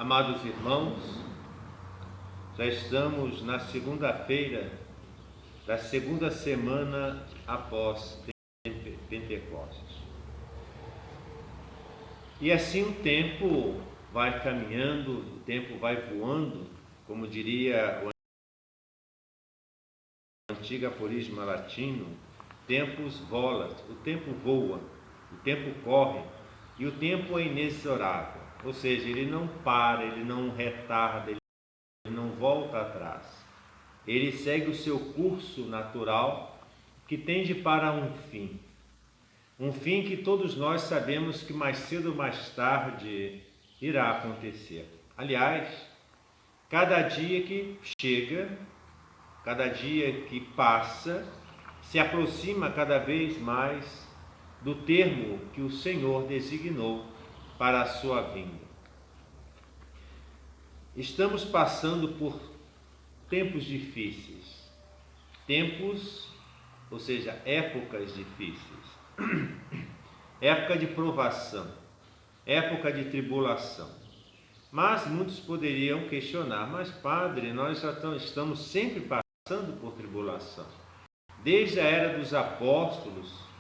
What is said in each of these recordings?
Amados irmãos, já estamos na segunda-feira da segunda semana após Pentecostes. E assim o tempo vai caminhando, o tempo vai voando, como diria o antigo aforisma latino, tempus volat, o tempo voa, o tempo corre e o tempo é inexorável. Ou seja, ele não para, ele não retarda, ele não volta atrás. Ele segue o seu curso natural que tende para um fim. Um fim que todos nós sabemos que mais cedo ou mais tarde irá acontecer. Aliás, cada dia que chega, cada dia que passa, se aproxima cada vez mais do termo que o Senhor designou para a sua vinda. Estamos passando por tempos difíceis, ou seja, épocas difíceis, época de provação, época de tribulação. Mas muitos poderiam questionar, mas padre, nós já estamos sempre passando por tribulação. Desde a era dos apóstolos,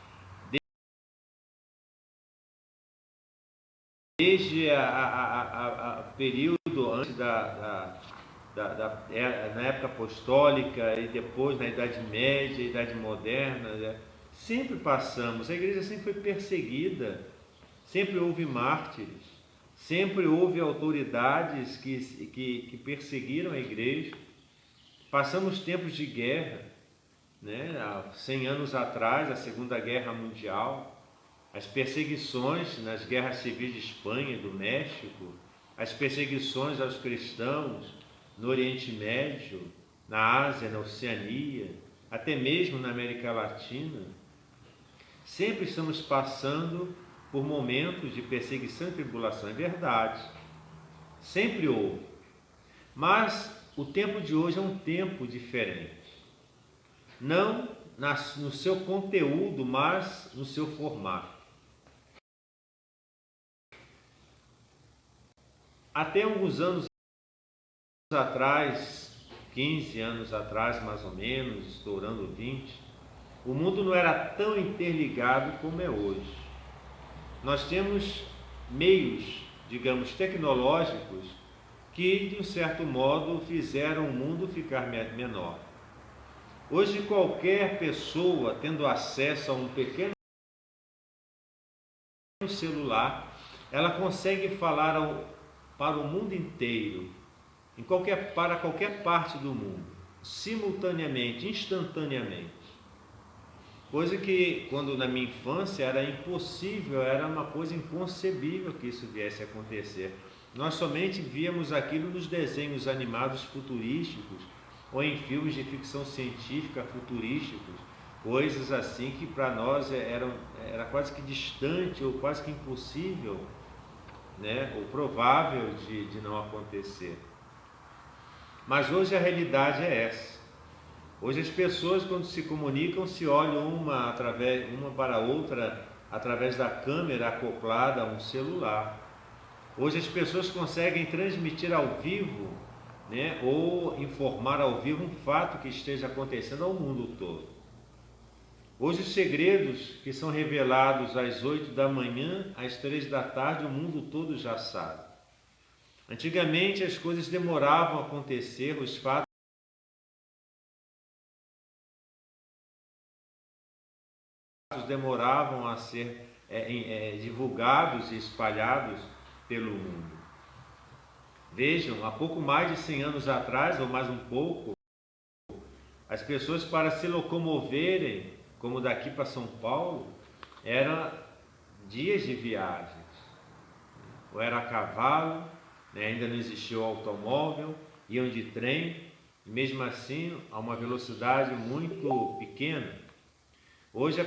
desde a período antes na época apostólica e depois na Idade Média, Idade Moderna, sempre passamos. A igreja sempre foi perseguida, sempre houve mártires, sempre houve autoridades que perseguiram a igreja. Passamos tempos de guerra, né? Há 100 anos atrás, a Segunda Guerra Mundial, as perseguições nas guerras civis de Espanha e do México, as perseguições aos cristãos no Oriente Médio, na Ásia, na Oceania, até mesmo na América Latina. Sempre estamos passando por momentos de perseguição e tribulação, é verdade. Sempre houve. Mas o tempo de hoje é um tempo diferente. Não no seu conteúdo, mas no seu formato. Até alguns anos atrás, 15 anos atrás mais ou menos, estourando 20, o mundo não era tão interligado como é hoje. Nós temos meios, digamos, tecnológicos que, de um certo modo, fizeram o mundo ficar menor. Hoje, qualquer pessoa tendo acesso a um pequeno celular, ela consegue falar para o mundo inteiro, para qualquer parte do mundo, simultaneamente, instantaneamente. Coisa que, quando na minha infância, era impossível, era uma coisa inconcebível que isso viesse a acontecer. Nós somente víamos aquilo nos desenhos animados futurísticos ou em filmes de ficção científica futurísticos, coisas assim que para nós era quase que distante ou quase que impossível, né, ou provável de não acontecer. Mas hoje a realidade é essa. Hoje as pessoas, quando se comunicam, se olham uma para a outra através da câmera acoplada a um celular. Hoje as pessoas conseguem transmitir ao vivo, né, ou informar ao vivo um fato que esteja acontecendo ao mundo todo. Hoje os segredos que são revelados às 8 da manhã, às 3 da tarde, o mundo todo já sabe. Antigamente as coisas demoravam a acontecer, os fatos demoravam a ser divulgados e espalhados pelo mundo. Vejam, há pouco mais de 100 anos atrás, ou mais um pouco, as pessoas, para se locomoverem, como daqui para São Paulo, eram dias de viagens. Ou era a cavalo, né? Ainda não existia o automóvel, iam de trem, e mesmo assim a uma velocidade muito pequena. Hoje a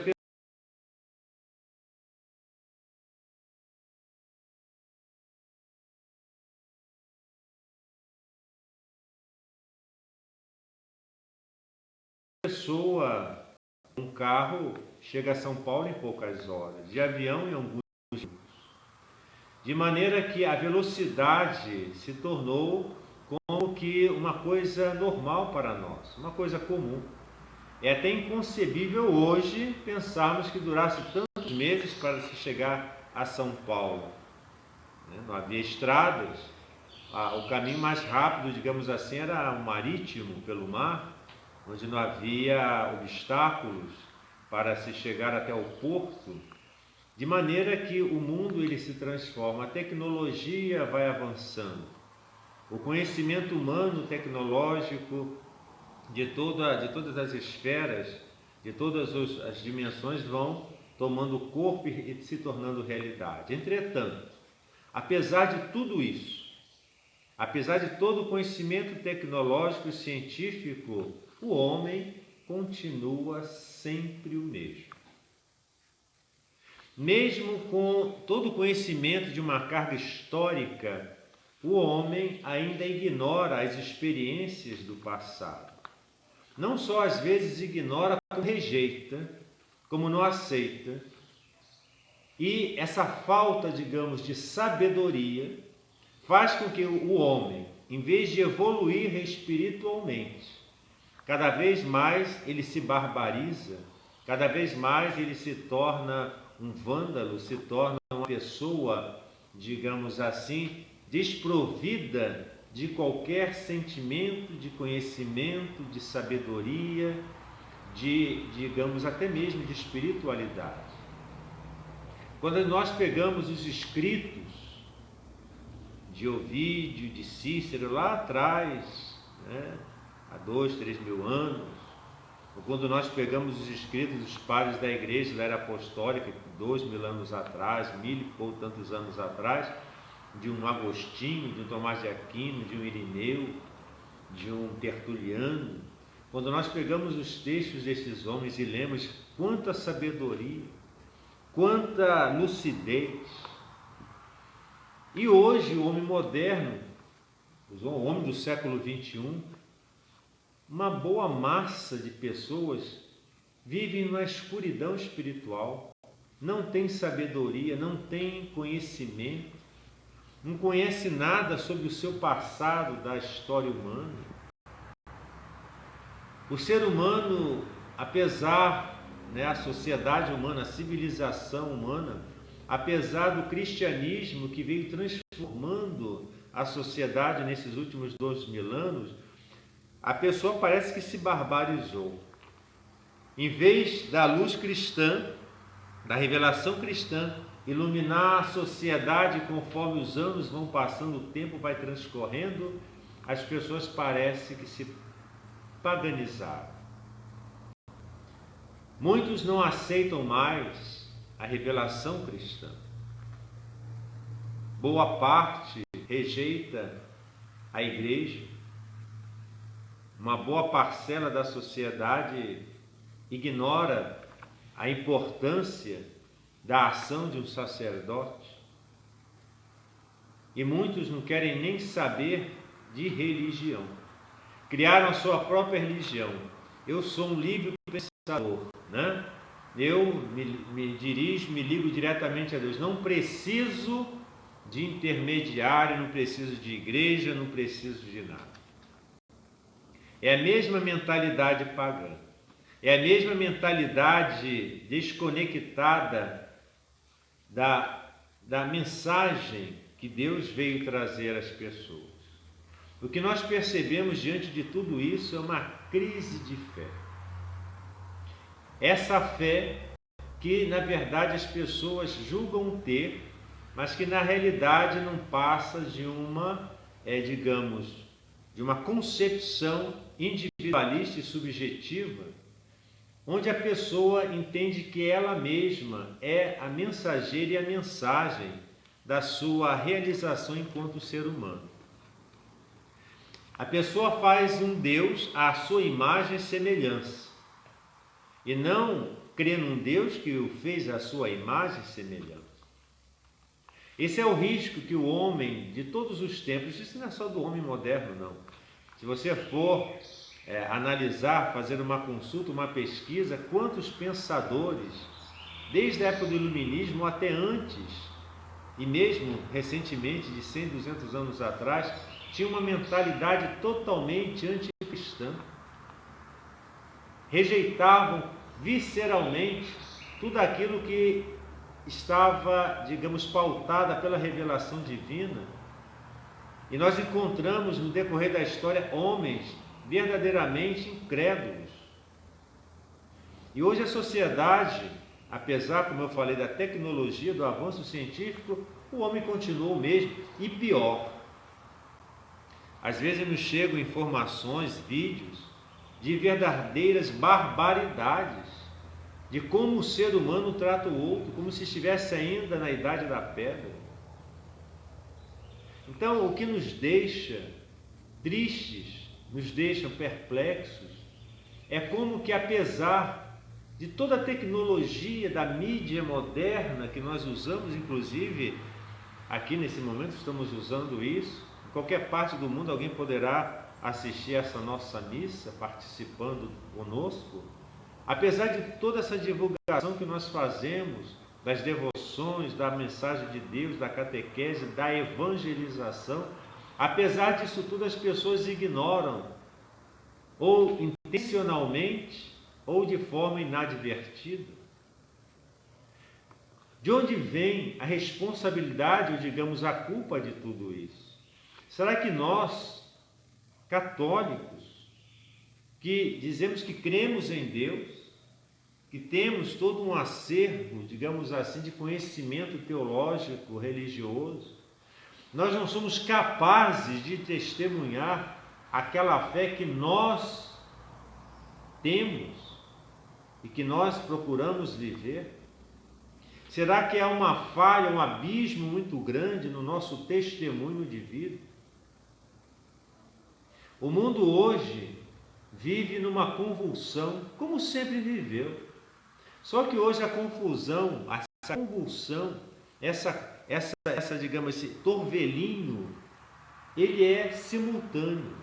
pessoa, um carro chega a São Paulo em poucas horas, de avião em alguns minutos. de maneira que a velocidade se tornou como que uma coisa normal para nós, uma coisa comum. É até inconcebível hoje pensarmos que durasse tantos meses para se chegar a São Paulo. Não havia estradas, o caminho mais rápido, digamos assim, era o marítimo, pelo mar, onde não havia obstáculos para se chegar até o porto, de maneira que o mundo ele se transforma, a tecnologia vai avançando, o conhecimento humano, tecnológico, de todas as esferas, de todas as dimensões vão tomando corpo e se tornando realidade. Entretanto, apesar de tudo isso, apesar de todo o conhecimento tecnológico e científico, o homem continua sempre o mesmo. Mesmo com todo o conhecimento de uma carga histórica, o homem ainda ignora as experiências do passado. Não só às vezes ignora, como rejeita, como não aceita. E essa falta, digamos, de sabedoria faz com que o homem, em vez de evoluir espiritualmente, cada vez mais ele se barbariza, cada vez mais ele se torna um vândalo, se torna uma pessoa, digamos assim, desprovida de qualquer sentimento, de conhecimento, de sabedoria, digamos, até mesmo de espiritualidade. Quando nós pegamos os escritos de Ovídio, de Cícero, lá atrás, há 2, 3 mil anos, ou quando nós pegamos os escritos dos padres da igreja da era apostólica, 2.000 anos atrás, 1.000 e poucos tantos anos atrás, de um Agostinho, de um Tomás de Aquino, de um Irineu, de um Tertuliano, quando nós pegamos os textos desses homens e lemos quanta sabedoria, quanta lucidez. E hoje o homem moderno, o homem do século XXI, uma boa massa de pessoas vivem na escuridão espiritual, não tem sabedoria, não tem conhecimento, não conhece nada sobre o seu passado, da história humana. O ser humano, apesar, a sociedade humana, a civilização humana, apesar do cristianismo que veio transformando a sociedade nesses últimos 2.000 anos, a pessoa parece que se barbarizou. Em vez da luz cristã, da revelação cristã, iluminar a sociedade conforme os anos vão passando, o tempo vai transcorrendo, as pessoas parecem que se paganizaram. Muitos não aceitam mais a revelação cristã. Boa parte rejeita a igreja. Uma boa parcela da sociedade ignora a importância da ação de um sacerdote. E muitos não querem nem saber de religião. Criaram a sua própria religião. Eu sou um livre pensador, Eu me dirijo, me ligo diretamente a Deus. Não preciso de intermediário, não preciso de igreja, não preciso de nada. É a mesma mentalidade pagã. É a mesma mentalidade desconectada da mensagem que Deus veio trazer às pessoas. O que nós percebemos diante de tudo isso é uma crise de fé. Essa fé que, na verdade, as pessoas julgam ter, mas que, na realidade, não passa de uma, de uma concepção individualista e subjetiva, onde a pessoa entende que ela mesma é a mensageira e a mensagem da sua realização enquanto ser humano. A pessoa faz um Deus à sua imagem e semelhança, e não crê num Deus que o fez à sua imagem e semelhança. Esse é o risco que o homem de todos os tempos, isso não é só do homem moderno, não. Se você for analisar, fazer uma consulta, uma pesquisa, quantos pensadores, desde a época do iluminismo até antes, e mesmo recentemente, de 100, 200 anos atrás, tinham uma mentalidade totalmente anticristã. Rejeitavam visceralmente tudo aquilo que estava, digamos, pautada pela revelação divina. E nós encontramos no decorrer da história homens verdadeiramente incrédulos. E hoje a sociedade, apesar, como eu falei, da tecnologia, do avanço científico, o homem continua o mesmo e pior. Às vezes nos chegam informações, vídeos de verdadeiras barbaridades, de como o ser humano trata o outro, como se estivesse ainda na idade da pedra. Então, o que nos deixa tristes, nos deixa perplexos, é como que, apesar de toda a tecnologia da mídia moderna que nós usamos, inclusive aqui nesse momento estamos usando isso, em qualquer parte do mundo alguém poderá assistir essa nossa missa, participando conosco. Apesar de toda essa divulgação que nós fazemos, das devoções, da mensagem de Deus, da catequese, da evangelização, apesar disso tudo as pessoas ignoram, ou intencionalmente, ou de forma inadvertida. De onde vem a responsabilidade, ou digamos a culpa de tudo isso? Será que nós, católicos, que dizemos que cremos em Deus, que temos todo um acervo, digamos assim, de conhecimento teológico, religioso, nós não somos capazes de testemunhar aquela fé que nós temos e que nós procuramos viver? Será que há uma falha, um abismo muito grande no nosso testemunho de vida? O mundo hoje vive numa convulsão, como sempre viveu. Só que hoje a confusão, essa convulsão, digamos, esse torvelinho, ele é simultâneo.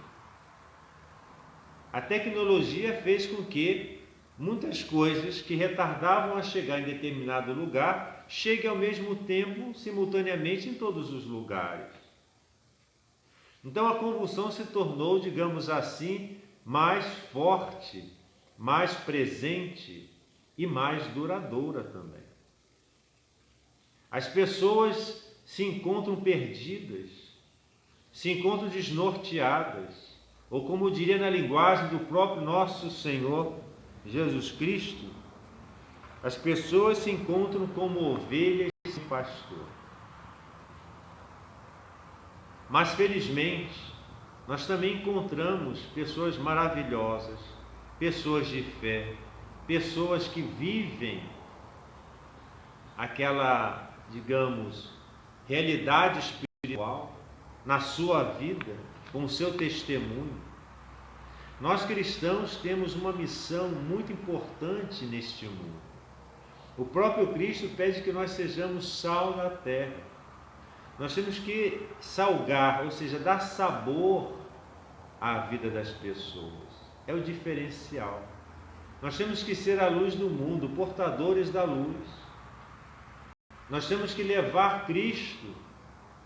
A tecnologia fez com que muitas coisas que retardavam a chegar em determinado lugar cheguem ao mesmo tempo, simultaneamente, em todos os lugares. Então a convulsão se tornou, digamos assim, mais forte, mais presente e mais duradoura também. As pessoas se encontram perdidas, se encontram desnorteadas, ou como diria na linguagem do próprio nosso Senhor Jesus Cristo, as pessoas se encontram como ovelhas sem pastor. Mas felizmente, nós também encontramos pessoas maravilhosas, pessoas de fé, pessoas que vivem aquela, digamos, realidade espiritual na sua vida, com o seu testemunho. Nós cristãos temos uma missão muito importante neste mundo. O próprio Cristo pede que nós sejamos sal na terra. Nós temos que salgar, ou seja, dar sabor à vida das pessoas. É o diferencial. Nós temos que ser a luz do mundo, portadores da luz. Nós temos que levar Cristo,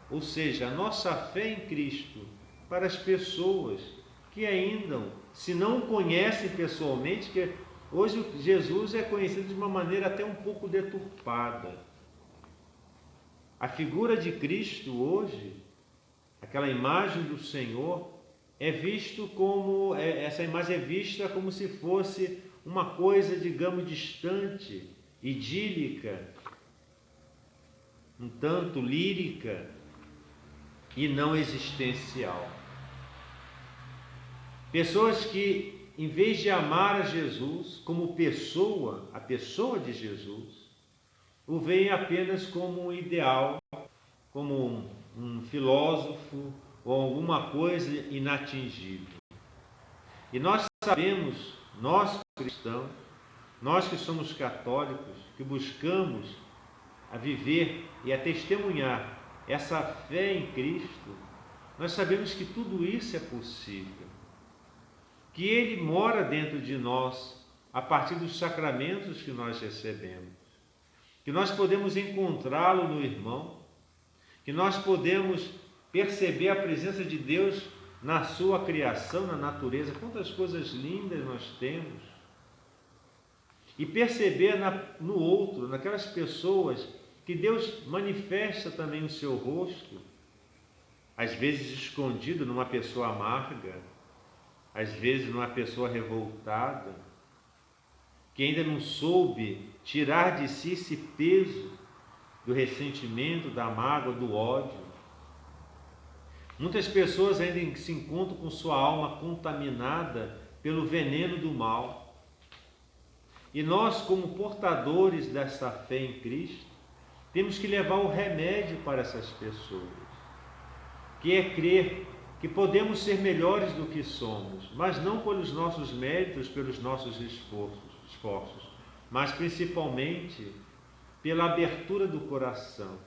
ou seja, a nossa fé em Cristo, para as pessoas que ainda, se não o conhecem pessoalmente, que hoje Jesus é conhecido de uma maneira até um pouco deturpada. A figura de Cristo hoje, aquela imagem do Senhor, essa imagem é vista como se fosse uma coisa, digamos, distante, idílica, um tanto lírica e não existencial. Pessoas que, em vez de amar a Jesus como pessoa, a pessoa de Jesus, o veem apenas como um ideal, como um filósofo ou alguma coisa inatingível. E nós sabemos, nós cristãos, nós que somos católicos, que buscamos a viver e a testemunhar essa fé em Cristo, nós sabemos que tudo isso é possível, que Ele mora dentro de nós a partir dos sacramentos que nós recebemos, que nós podemos encontrá-lo no irmão, que nós podemos perceber a presença de Deus na sua criação, na natureza. Quantas coisas lindas nós temos. E perceber no outro, naquelas pessoas, que Deus manifesta também o seu rosto, às vezes escondido numa pessoa amarga, às vezes numa pessoa revoltada, que ainda não soube tirar de si esse peso do ressentimento, da mágoa, do ódio. Muitas pessoas ainda se encontram com sua alma contaminada pelo veneno do mal. E nós, como portadores dessa fé em Cristo, temos que levar o remédio para essas pessoas, que é crer que podemos ser melhores do que somos, mas não pelos nossos méritos, pelos nossos esforços, mas principalmente pela abertura do coração.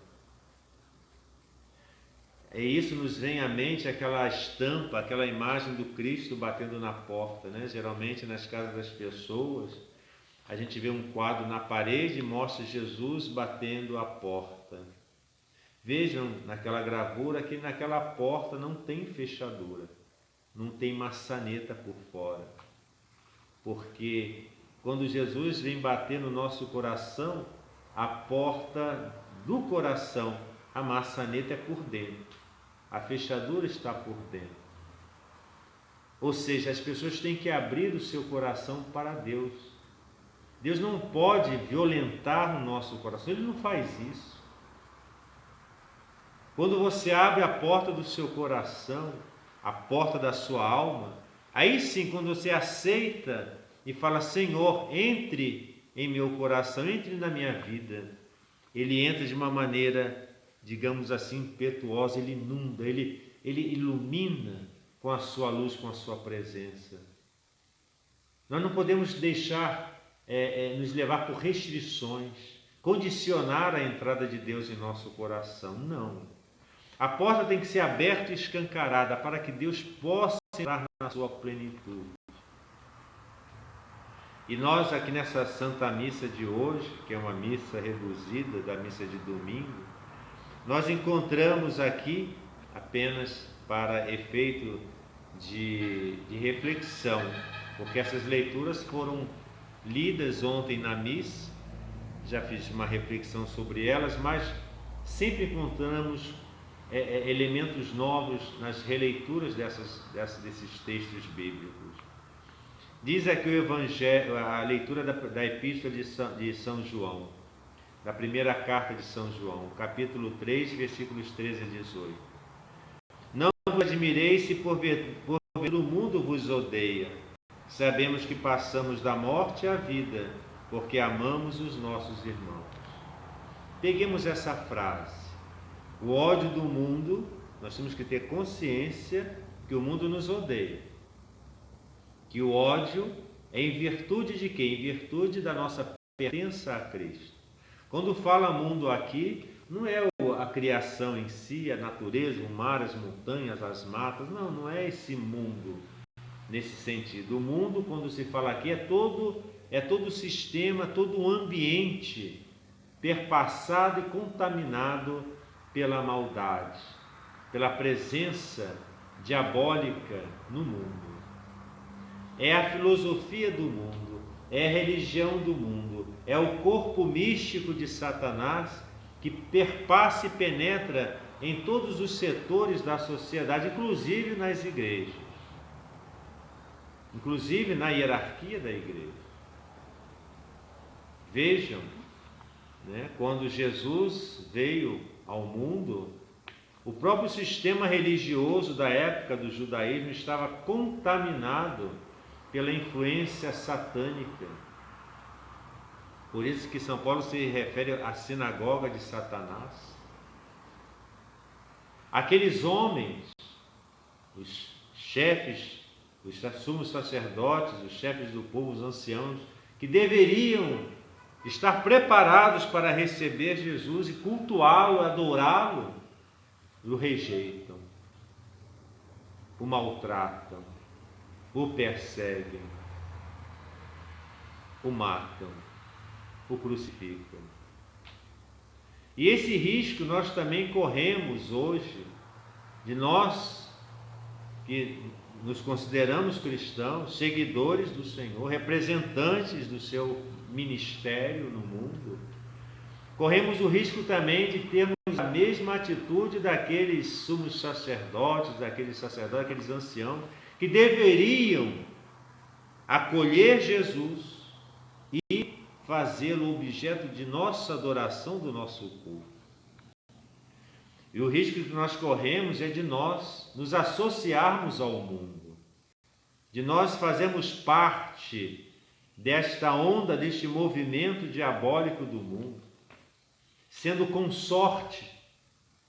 E isso nos vem à mente aquela estampa, aquela imagem do Cristo batendo na porta, né? Geralmente nas casas das pessoas, a gente vê um quadro na parede e mostra Jesus batendo a porta. Vejam naquela gravura que naquela porta não tem fechadura, não tem maçaneta por fora. Porque quando Jesus vem bater no nosso coração, a porta do coração, a maçaneta é por dentro, a fechadura está por dentro. Ou seja, as pessoas têm que abrir o seu coração para Deus. Deus não pode violentar o nosso coração, Ele não faz isso. Quando você abre a porta do seu coração, a porta da sua alma, aí sim, quando você aceita e fala, Senhor, entre em meu coração, entre na minha vida, Ele entra de uma maneira, digamos assim, impetuosa, Ele inunda, Ele ilumina com a sua luz, com a sua presença. Nós não podemos deixar nos levar por restrições, condicionar a entrada de Deus em nosso coração. Não. A porta tem que ser aberta e escancarada para que Deus possa entrar na sua plenitude. E nós aqui nessa Santa Missa de hoje, que é uma missa reduzida da missa de domingo, nós encontramos aqui, apenas para efeito de reflexão, porque essas leituras foram lidas ontem na missa, já fiz uma reflexão sobre elas, mas sempre encontramos elementos novos nas releituras desses textos bíblicos. Diz aqui o Evangelho, a leitura da Epístola de São João, da primeira carta de São João, capítulo 3, versículos 13 a 18. Não vos admireis se por ver o mundo vos odeia. Sabemos que passamos da morte à vida, porque amamos os nossos irmãos. Peguemos essa frase. O ódio do mundo, nós temos que ter consciência que o mundo nos odeia. Que o ódio é em virtude de quê? Em virtude da nossa pertença a Cristo. Quando fala mundo aqui, não é a criação em si, a natureza, o mar, as montanhas, as matas, não é esse mundo. Nesse sentido, o mundo, quando se fala aqui, é todo o sistema, todo o ambiente perpassado e contaminado pela maldade, pela presença diabólica no mundo. É a filosofia do mundo, é a religião do mundo, é o corpo místico de Satanás que perpassa e penetra em todos os setores da sociedade, inclusive nas igrejas. Inclusive na hierarquia da igreja. Vejam, né, quando Jesus veio ao mundo, o próprio sistema religioso da época do judaísmo estava contaminado pela influência satânica. Por isso que São Paulo se refere à sinagoga de Satanás. Aqueles homens, os chefes, os sumos sacerdotes, os chefes do povo, os anciãos, que deveriam estar preparados para receber Jesus e cultuá-lo, adorá-lo, o rejeitam, o maltratam, o perseguem, o matam, o crucificam. E esse risco nós também corremos hoje, de nós que nos consideramos cristãos, seguidores do Senhor, representantes do seu ministério no mundo, corremos o risco também de termos a mesma atitude daqueles sumos sacerdotes, aqueles anciãos, que deveriam acolher Jesus e fazê-lo objeto de nossa adoração, do nosso culto. E o risco que nós corremos é de nós nos associarmos ao mundo, de nós fazermos parte desta onda, deste movimento diabólico do mundo, sendo consorte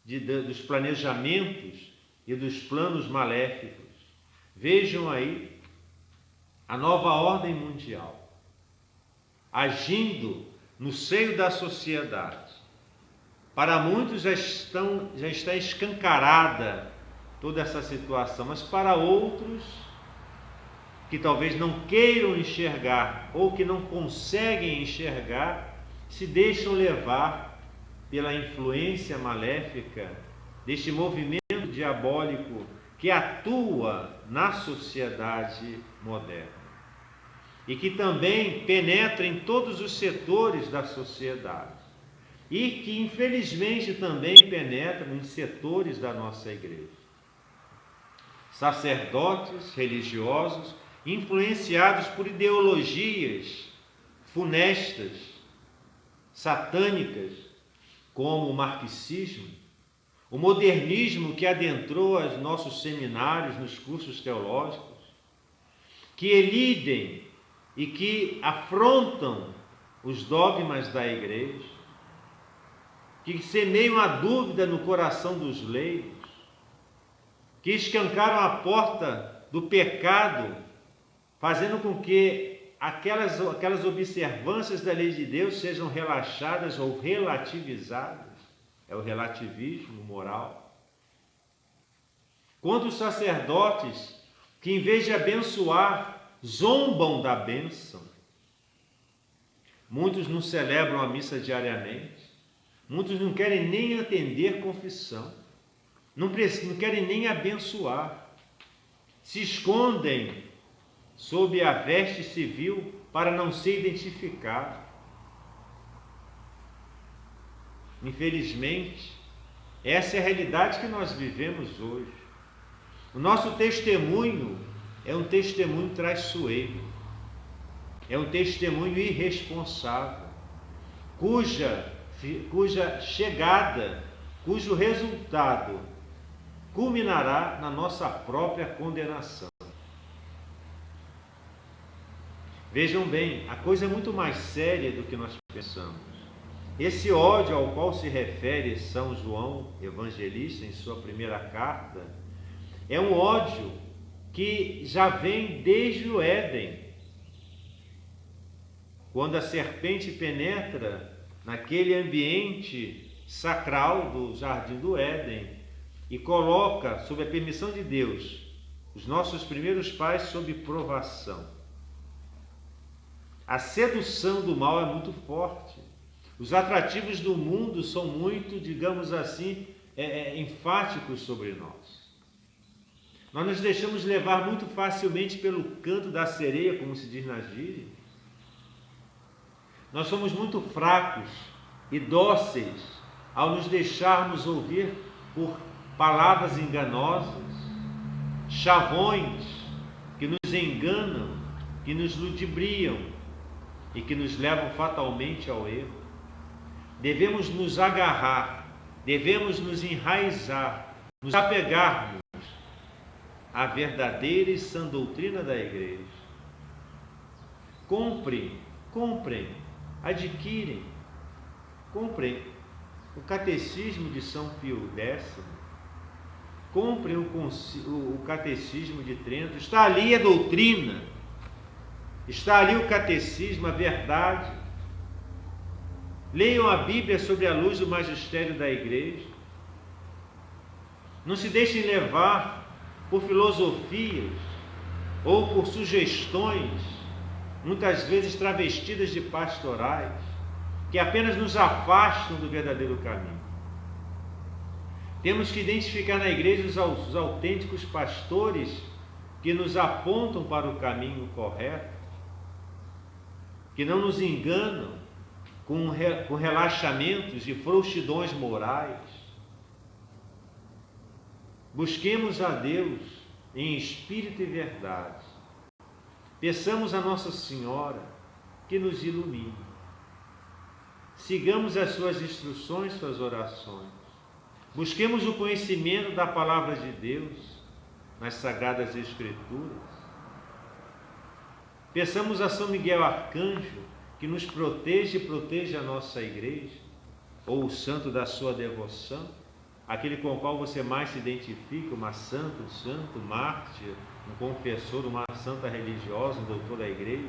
dos planejamentos e dos planos maléficos. Vejam aí a nova ordem mundial agindo no seio da sociedade. Para muitos já está escancarada toda essa situação, mas para outros que talvez não queiram enxergar ou que não conseguem enxergar, se deixam levar pela influência maléfica deste movimento diabólico que atua na sociedade moderna e que também penetra em todos os setores da sociedade e que infelizmente também penetra em setores da nossa igreja. Sacerdotes religiosos influenciados por ideologias funestas, satânicas, como o marxismo, o modernismo que adentrou os nossos seminários, nos cursos teológicos, que elidem e que afrontam os dogmas da igreja, que semeiam a dúvida no coração dos leigos, que escancaram a porta do pecado, fazendo com que aquelas observâncias da lei de Deus sejam relaxadas ou relativizadas. É o relativismo moral. Quantos sacerdotes que, em vez de abençoar, zombam da bênção. Muitos não celebram a missa diariamente, muitos não querem nem atender confissão, não querem nem abençoar, se escondem sob a veste civil para não ser identificado. Infelizmente, essa é a realidade que nós vivemos hoje. O nosso testemunho é um testemunho traiçoeiro, é um testemunho irresponsável, cuja chegada, cujo resultado culminará na nossa própria condenação. Vejam bem, a coisa é muito mais séria do que nós pensamos. Esse ódio ao qual se refere São João Evangelista em sua primeira carta é um ódio que já vem desde o Éden, quando a serpente penetra naquele ambiente sacral do Jardim do Éden e coloca, sob a permissão de Deus, os nossos primeiros pais sob provação. A sedução do mal é muito forte. Os atrativos do mundo são muito, digamos assim, enfáticos sobre nós. Nós nos deixamos levar muito facilmente pelo canto da sereia, como se diz na gíria. Nós somos muito fracos e dóceis ao nos deixarmos ouvir por palavras enganosas, chavões que nos enganam, que nos ludibriam e que nos levam fatalmente ao erro. Devemos nos agarrar, devemos nos enraizar, nos apegarmos à verdadeira e sã doutrina da igreja. Comprem, adquirem, comprem o Catecismo de São Pio X, comprem o Catecismo de Trento, está ali a doutrina, está ali o Catecismo, a verdade. Leiam a Bíblia sob a luz do magistério da igreja. Não se deixem levar por filosofias ou por sugestões, muitas vezes travestidas de pastorais, que apenas nos afastam do verdadeiro caminho. Temos que identificar na igreja os autênticos pastores que nos apontam para o caminho correto, que não nos enganam com relaxamentos e frouxidões morais. Busquemos a Deus em espírito e verdade. Peçamos a Nossa Senhora que nos ilumine. Sigamos as suas instruções, suas orações. Busquemos o conhecimento da palavra de Deus nas Sagradas Escrituras. Peçamos a São Miguel Arcanjo que nos proteja e proteja a nossa igreja, ou o santo da sua devoção, aquele com o qual você mais se identifica, uma santa, um santo, mártir, um confessor, uma santa religiosa, um doutor da igreja.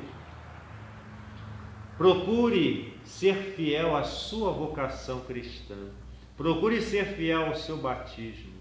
Procure ser fiel à sua vocação cristã. Procure ser fiel ao seu batismo.